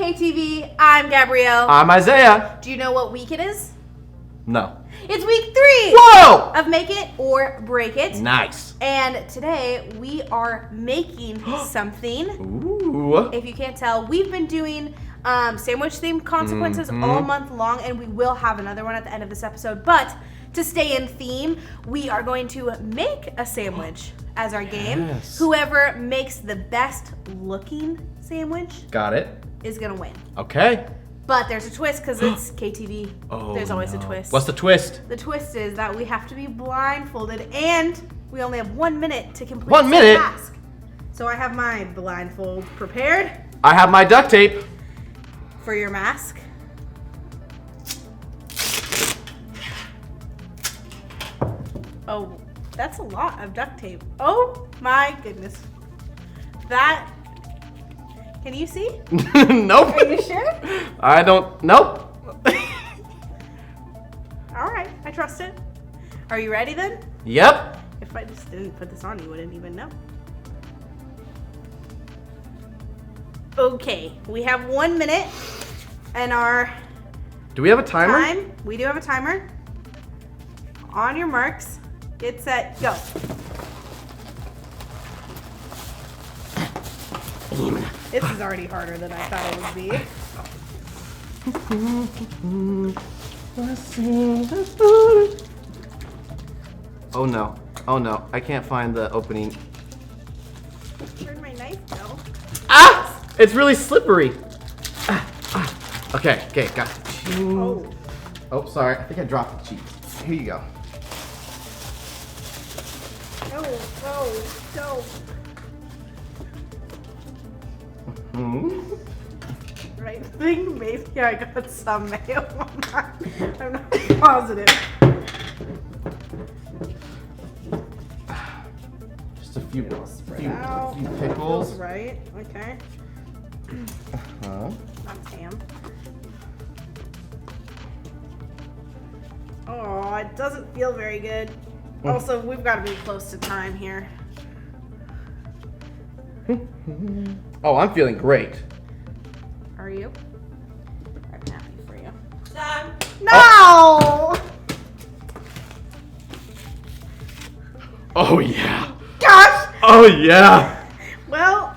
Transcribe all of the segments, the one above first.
KTV. I'm Gabrielle. I'm Isaiah. Do you know what week it is? No. It's week 3. Whoa! Of Make It or Break It. Nice. And today we are making something. Ooh. If you can't tell, we've been doing sandwich themed consequences all month long, and we will have another one at the end of this episode. But to stay in theme, we are going to make a sandwich as our game. Yes. Whoever makes the best looking sandwich Got it. is gonna win. Okay. But there's a twist because it's KTV. Oh, There's always no. a twist. What's the twist? The twist is that we have to be blindfolded, and we only have 1 minute to complete 1 the minute? task. So I have my blindfold prepared I have my duct tape. for your mask. Oh, that's a lot of duct tape. Oh my goodness. That, can you see? Nope. Are you sure? I don't. Nope. All right, I trust it. Are you ready then? Yep. If I just didn't put this on, you wouldn't even know. Okay, we have 1 minute, and our Do we have a timer? time, we do have a timer. On your marks, get set, go. This is already harder than I thought it would be. Oh no. Oh no. I can't find the opening. Where'd my knife go? Ah! It's really slippery. Okay, got it. Oh, Oh, sorry. I think I dropped the cheese. Here you go. no. Hmm? Right thing, maybe I got some mayo on that. I'm not positive. Just a few, Spread out. few Feels pickles. right. Okay. Huh? That's ham. Oh, it doesn't feel very good. Also, we've got to be close to time here. Oh, I'm feeling great. Are you? I'm happy for you. No! Oh yeah. Gosh! Oh yeah. Well,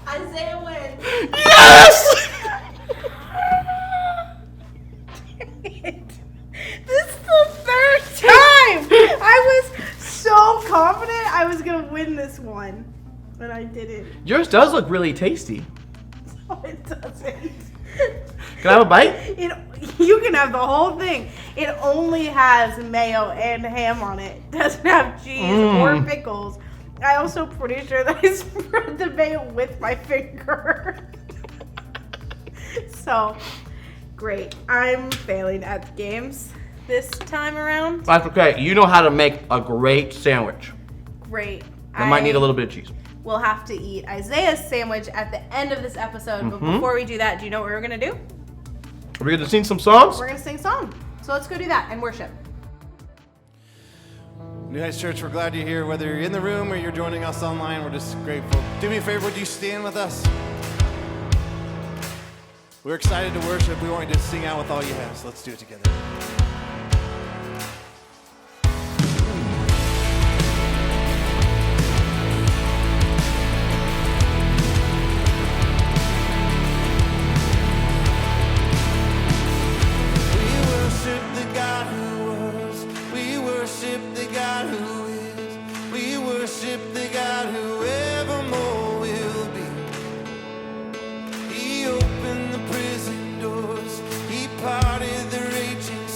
Isaiah wins. Yes! This is the third time. I was so confident I was gonna win this one, but I didn't. Yours does look really tasty. No, it doesn't. Can I have a bite? You can have the whole thing. It only has mayo and ham on it. It doesn't have cheese or pickles. I also pretty sure that I spread the mayo with my finger. So, great. I'm failing at the games this time around. That's okay. You know how to make a great sandwich. Great. I might need a little bit of cheese. We'll have to eat Isaiah's sandwich at the end of this episode. But before we do that, do you know what we're going to do? Are we going to sing some songs? We're going to sing a song. So let's go do that and worship. New Heights Church, we're glad you're here. Whether you're in the room or you're joining us online, we're just grateful. Do me a favor, would you stand with us? We're excited to worship. We want you to sing out with all you have, so let's do it together. We worship the God who was. We worship the God who is. We worship the God who evermore will be. He opened the prison doors. He parted the raging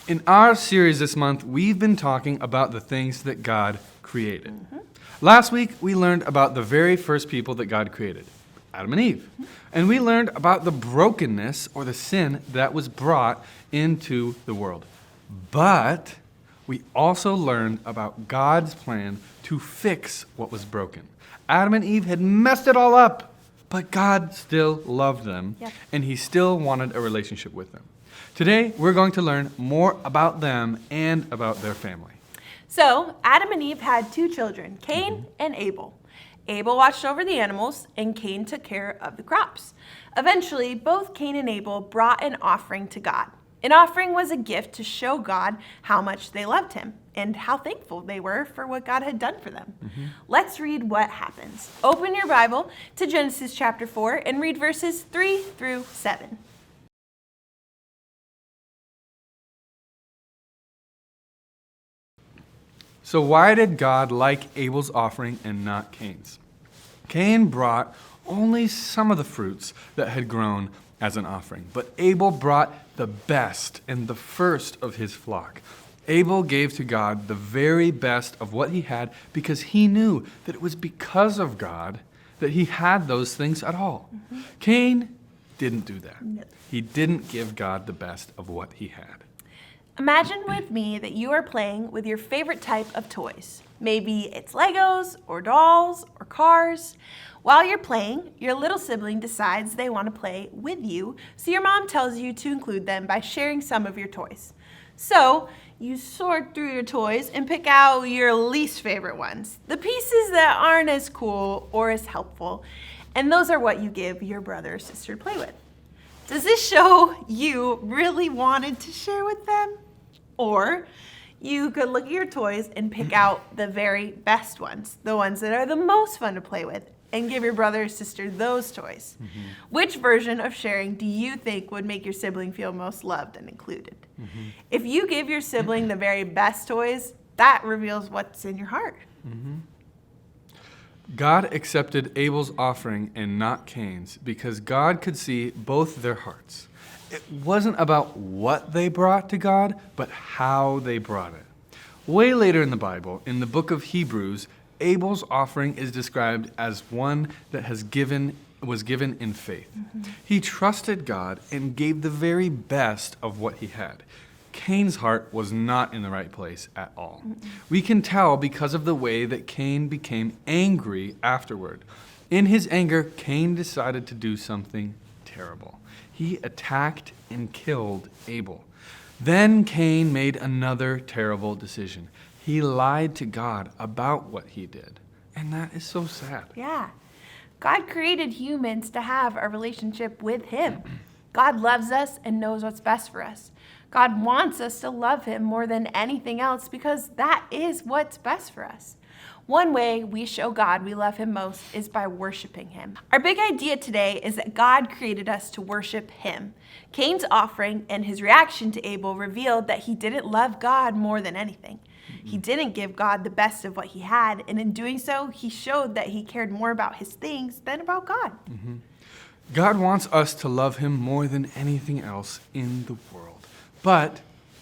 In our series this month, we've been talking about the things that God created. Last week, we learned about the very first people that God created, Adam and Eve. And we learned about the brokenness or the sin that was brought into the world. But we also learned about God's plan to fix what was broken. Adam and Eve had messed it all up, but God still loved them, and he still wanted a relationship with them. Today, we're going to learn more about them and about their family. So, Adam and Eve had 2 children, Cain and Abel. Abel watched over the animals, and Cain took care of the crops. Eventually, both Cain and Abel brought an offering to God. An offering was a gift to show God how much they loved him and how thankful they were for what God had done for them. Let's read what happens. Open your Bible to Genesis chapter 4 and read verses 3 through 7. So why did God like Abel's offering and not Cain's? Cain brought only some of the fruits that had grown as an offering, but Abel brought the best and the first of his flock. Abel gave to God the very best of what he had because he knew that it was because of God that he had those things at all. Cain didn't do that. No. He didn't give God the best of what he had. Imagine with me that you are playing with your favorite type of toys. Maybe it's Legos or dolls or cars. While you're playing, your little sibling decides they want to play with you, so your mom tells you to include them by sharing some of your toys. So you sort through your toys and pick out your least favorite ones, the pieces that aren't as cool or as helpful, and those are what you give your brother or sister to play with. Does this show you really wanted to share with them? Or you could look at your toys and pick out the very best ones, the ones that are the most fun to play with, and give your brother or sister those toys. Which version of sharing do you think would make your sibling feel most loved and included? If you give your sibling the very best toys, that reveals what's in your heart. God accepted Abel's offering and not Cain's because God could see both their hearts. It wasn't about what they brought to God, but how they brought it. Way later in the Bible, in the book of Hebrews, Abel's offering is described as one that was given in faith. He trusted God and gave the very best of what he had. Cain's heart was not in the right place at all. We can tell because of the way that Cain became angry afterward. In his anger, Cain decided to do something terrible. He attacked and killed Abel. Then Cain made another terrible decision. He lied to God about what he did. And that is so sad. Yeah. God created humans to have a relationship with him. God loves us and knows what's best for us. God wants us to love him more than anything else because that is what's best for us. One way we show God we love him most is by worshiping him. Our big idea today is that God created us to worship him. Cain's offering and his reaction to Abel revealed that he didn't love God more than anything. He didn't give God the best of what he had, and in doing so, he showed that he cared more about his things than about God. God wants us to love him more than anything else in the world. But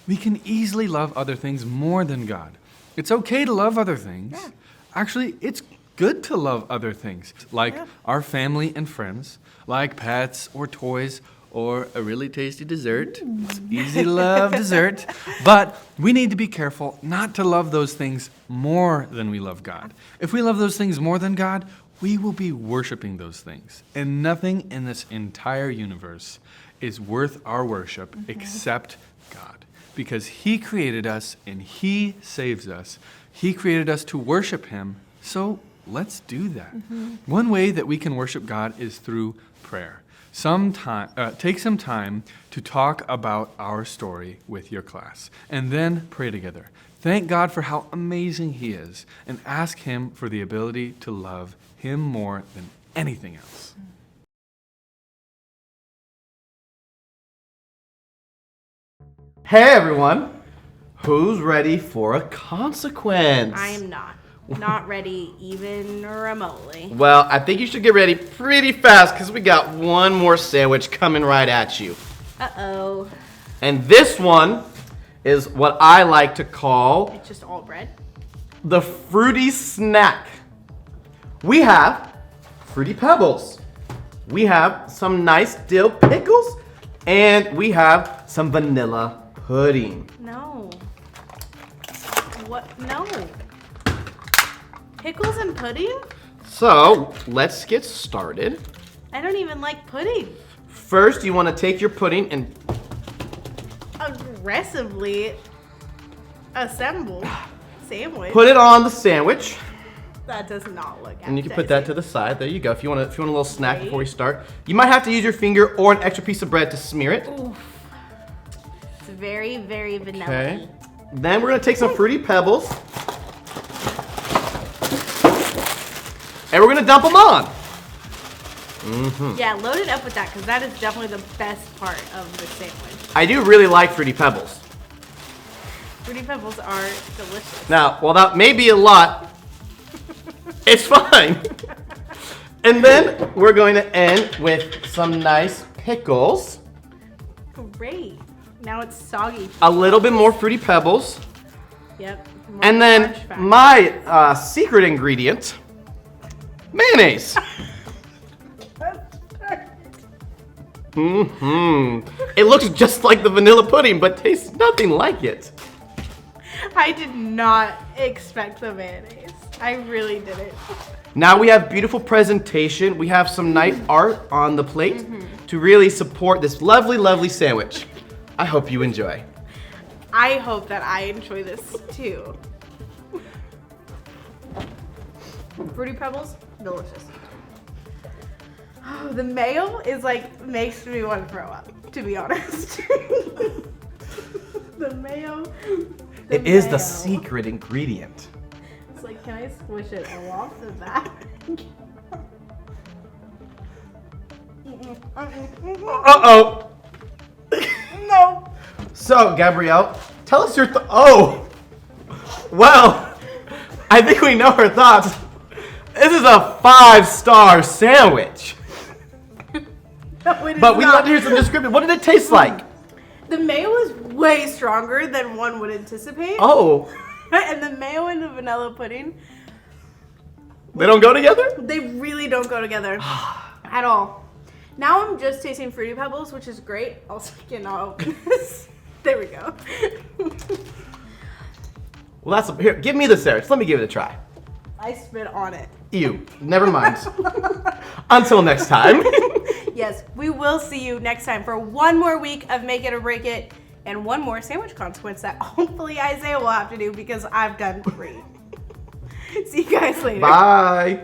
we can easily love other things more than God. It's okay to love other things. Yeah. Actually, it's good to love other things, like our family and friends, like pets or toys, or a really tasty dessert. It's easy to love dessert. But we need to be careful not to love those things more than we love God. If we love those things more than God, we will be worshiping those things. And nothing in this entire universe is worth our worship except God. Because he created us and he saves us. He created us to worship him. So let's do that. One way that we can worship God is through prayer. Take some time to talk about our story with your class, and then pray together. Thank God for how amazing he is, and ask him for the ability to love him more than anything else. Hey everyone, who's ready for a consequence? I am not. Not ready even remotely. Well, I think you should get ready pretty fast because we got one more sandwich coming right at you. Uh-oh. And this one is what I like to call It's just all bread. the fruity snack. We have Fruity Pebbles. We have some nice dill pickles. And we have some vanilla pudding. No. What? No. Pickles and pudding? So, let's get started. I don't even like pudding. First, you want to take your pudding and Aggressively assembled sandwich. put it on the sandwich. That does not look And you can put that to appetizing. the side. There you go. If you want a little snack Great. before we start. You might have to use your finger or an extra piece of bread to smear it. Oof. It's very, very vanilla. Okay. Then we're going to take some Fruity Pebbles. And we're going to dump them on. Yeah, load it up with that because that is definitely the best part of the sandwich. I do really like Fruity Pebbles. Fruity Pebbles are delicious. Now, while that may be a lot, it's fine. And then we're going to end with some nice pickles. Great. Now it's soggy. A little bit more Fruity Pebbles. Yep. more And then crunch factor. my secret ingredient, mayonnaise. It looks just like the vanilla pudding, but tastes nothing like it. I did not expect the mayonnaise. I really didn't. Now we have beautiful presentation. We have some nice art on the plate to really support this lovely, lovely sandwich. I hope you enjoy. I hope that I enjoy this too. Fruity Pebbles, delicious. Oh, the mayo is like makes me want to throw up, to be honest. The mayo. It is the mayo. secret ingredient. It's like, can I squish it off the back? Uh-oh. No. So, Gabrielle, tell us your oh. Well, I think we know her thoughts. This is a 5-star sandwich. No, it is But we'd not. love to hear some description. What did it taste like? The mayo is way stronger than one would anticipate. Oh, And the mayo and the vanilla pudding, they don't go together? they really don't go together at all. Now I'm just tasting Fruity Pebbles, which is great. Also, I'll open this. There we go. Well, here, give me the sandwich. Let me give it a try. I spit on it. Ew. Never mind. Until next time. Yes, we will see you next time for one more week of Make It or Break It and one more sandwich consequence that hopefully Isaiah will have to do because I've done 3. See you guys later. Bye.